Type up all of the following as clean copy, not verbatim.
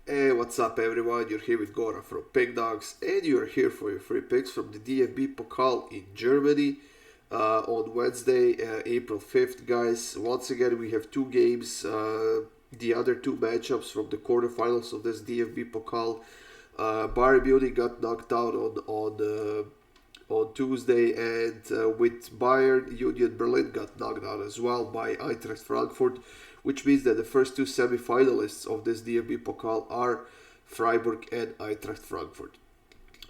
Hey, what's up, everyone? You're here with Goran from Pick Dawgz, and you're here for your free picks from the DFB Pokal in Germany on Wednesday, April 5th, guys. Once again, we have two games, the other two matchups from the quarterfinals of this DFB Pokal. Bayern Munich got knocked out on Tuesday, and with Bayern, Union Berlin got knocked out as well by Eintracht Frankfurt, which means that the first two semi-finalists of this DFB Pokal are Freiburg and Eintracht Frankfurt.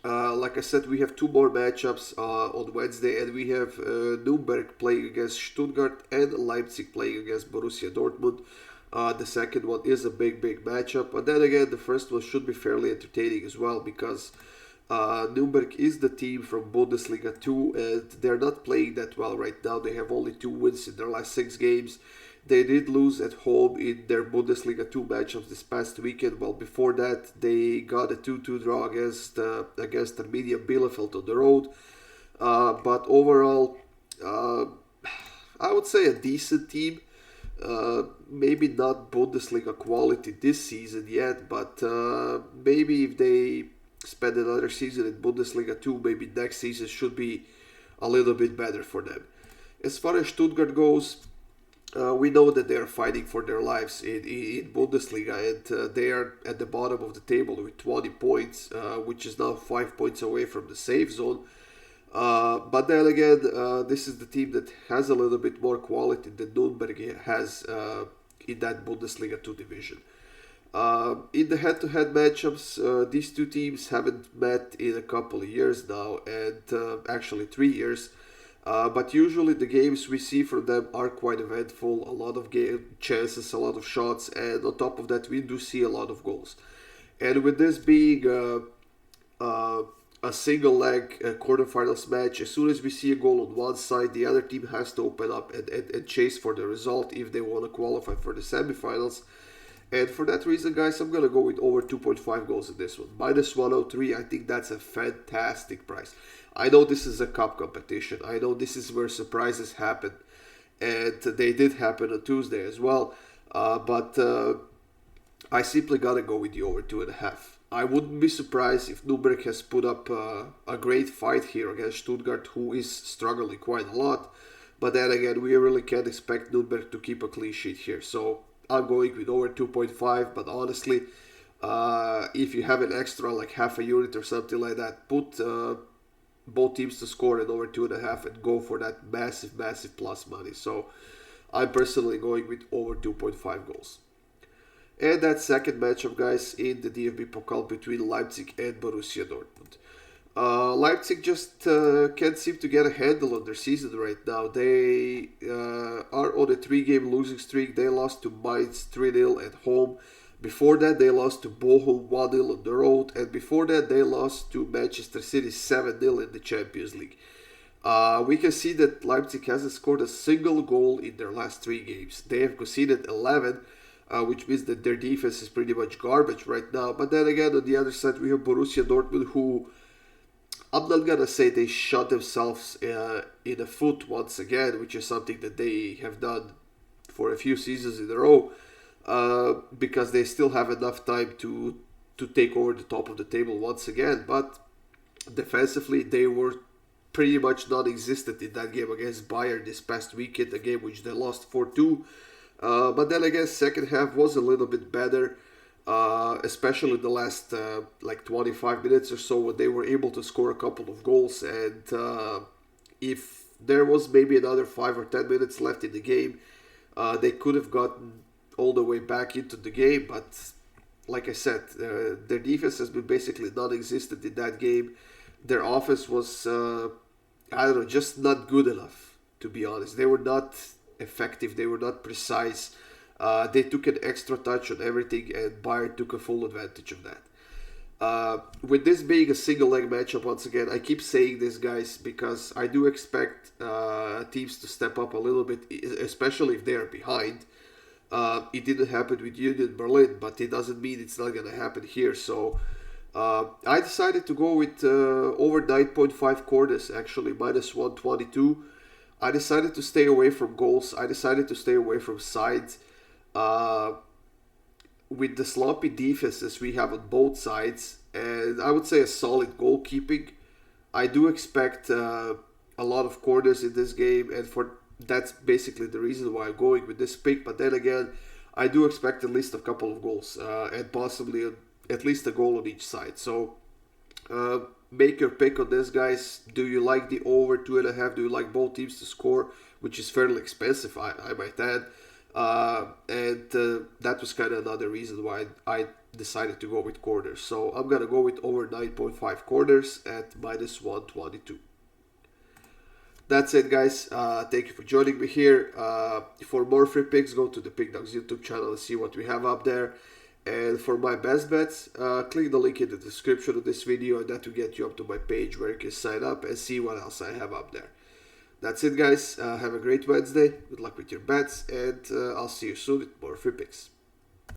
Like I said, we have two more matchups on Wednesday, and we have Nuremberg playing against Stuttgart and Leipzig playing against Borussia Dortmund. The second one is a big matchup, but then again, the first one should be fairly entertaining as well because Nuremberg is the team from Bundesliga 2, and they're not playing that well right now. They have only 2 wins in their last 6 games. They did lose at home in their Bundesliga 2 matchups this past weekend. Well, before that, they got a 2-2 draw against Arminia Bielefeld on the road. But overall, I would say a decent team. Maybe not Bundesliga quality this season yet, but maybe if they spend another season in Bundesliga 2, maybe next season should be a little bit better for them. As far as Stuttgart goes, we know that they are fighting for their lives in Bundesliga, and they are at the bottom of the table with 20 points, which is now 5 points away from the safe zone. But then again, this is the team that has a little bit more quality than Nuremberg has in that Bundesliga 2 division. In the head-to-head matchups, these two teams haven't met in a couple of years now, and actually 3 years. But usually the games we see from them are quite eventful, a lot of game chances, a lot of shots, and on top of that we do see a lot of goals. And with this being a single leg quarterfinals match, as soon as we see a goal on one side, the other team has to open up and chase for the result if they want to qualify for the semifinals. And for that reason, guys, I'm going to go with over 2.5 goals in this one. Minus 103, I think that's a fantastic price. I know this is a cup competition. I know this is where surprises happen. And they did happen on Tuesday as well. But I simply got to go with the over 2.5. I wouldn't be surprised if Nuremberg has put up a great fight here against Stuttgart, who is struggling quite a lot. But then again, we really can't expect Nuremberg to keep a clean sheet here. So I'm going with over 2.5, but honestly, if you have an extra like half a unit or something like that, put both teams to score at over 2.5 and go for that massive plus money. So I'm personally going with over 2.5 goals. And that second matchup, guys, in the DFB Pokal between Leipzig and Borussia Dortmund. Leipzig just can't seem to get a handle on their season right now. They are on a 3-game losing streak. They lost to Mainz 3-0 at home. Before that, they lost to Bochum 1-0 on the road. And before that, they lost to Manchester City 7-0 in the Champions League. We can see that Leipzig hasn't scored a single goal in their last 3 games. They have conceded 11, which means that their defense is pretty much garbage right now. But then again, on the other side, we have Borussia Dortmund, who I'm not gonna say they shot themselves in the foot once again, which is something that they have done for a few seasons in a row, because they still have enough time to take over the top of the table once again. But defensively, they were pretty much non-existent in that game against Bayern this past weekend, a game which they lost 4-2. But then again, second half was a little bit better. Especially the last like 25 minutes or so, when they were able to score a couple of goals. And if there was maybe another 5 or 10 minutes left in the game, they could have gotten all the way back into the game. But like I said, their defense has been basically non-existent in that game. Their offense was, I don't know, just not good enough, to be honest. They were not effective. They were not precise. They took an extra touch on everything, and Bayern took a full advantage of that. With this being a single leg matchup, once again, I keep saying this, guys, because I do expect teams to step up a little bit, especially if they are behind. It didn't happen with Union Berlin, but it doesn't mean it's not going to happen here. So I decided to go with over 9.5 quarters, actually, minus 122. I decided to stay away from goals. I decided to stay away from sides. with the sloppy defenses we have on both sides, and I would say a solid goalkeeping, I do expect a lot of corners in this game, and that's basically the reason why I'm going with this pick. But then again, I do expect at least a couple of goals, and possibly at least a goal on each side. So make your pick on this, guys. Do you like the over 2.5? Do you like both teams to score, which is fairly expensive, I might add. And that was kind of another reason why I decided to go with corners. So I'm going to go with over 9.5 corners at minus 122. That's it, guys. Thank you for joining me here. For more free picks, go to the Pickdawgz YouTube channel and see what we have up there. And for my best bets, click the link in the description of this video, and that will get you up to my page where you can sign up and see what else I have up there. That's it, guys. Have a great Wednesday. Good luck with your bets, and I'll see you soon with more free picks.